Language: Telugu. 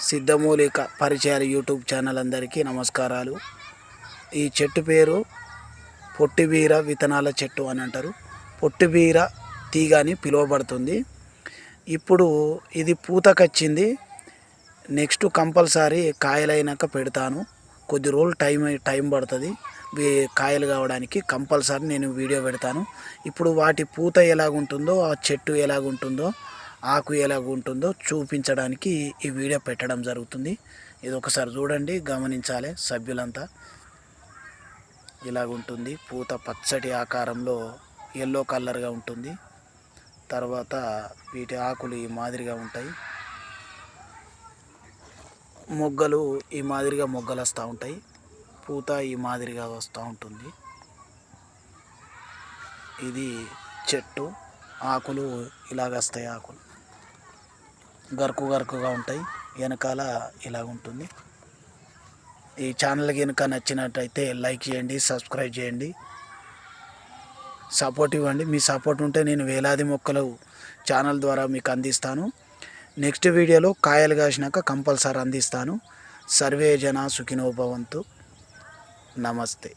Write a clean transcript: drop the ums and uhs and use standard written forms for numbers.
సిద్ధమూలిక పరిచయాలు యూట్యూబ్ ఛానల్ అందరికీ నమస్కారాలు. ఈ చెట్టు పేరు పొట్టిబీర విత్తనాల చెట్టు అని అంటారు. పొట్టిబీర తీగ అని పిలువబడుతుంది. ఇప్పుడు ఇది పూతకొచ్చింది. నెక్స్ట్ కంపల్సరీ కాయలైనాక పెడతాను. కొద్ది రోజులు టైం పడుతుంది కాయలు కావడానికి. కంపల్సరీ నేను వీడియో పెడతాను. ఇప్పుడు వాటి పూత ఎలాగుంటుందో, ఆ చెట్టు ఎలాగుంటుందో, ఆకు ఎలాగుంటుందో చూపించడానికి ఈ వీడియో పెట్టడం జరుగుతుంది. ఇది ఒకసారి చూడండి, గమనించాలి సభ్యులంతా. ఇలాగుంటుంది పూత, పచ్చటి ఆకారంలో ఎల్లో కలర్గా ఉంటుంది. తర్వాత వీటి ఆకులు ఈ మాదిరిగా ఉంటాయి. మొగ్గలు ఈ మాదిరిగా మొగ్గలు వస్తూ ఉంటాయి. పూత ఈ మాదిరిగా వస్తూ ఉంటుంది. ఇది చెట్టు. ఆకులు ఇలాగ వస్తాయి. ఆకులు గరుకుగా ఉంటాయి. వెనకాల ఇలా ఉంటుంది. ఈ ఛానల్కి కనుక నచ్చినట్టయితే లైక్ చేయండి, సబ్స్క్రైబ్ చేయండి, సపోర్ట్ ఇవ్వండి. మీ సపోర్ట్ ఉంటే నేను వేలాది మొక్కలు ఛానల్ ద్వారా మీకు అందిస్తాను. నెక్స్ట్ వీడియోలో కాయలు కాసినాక కంపల్సరీ అందిస్తాను. సర్వే జన సుఖినో భవంతు. నమస్తే.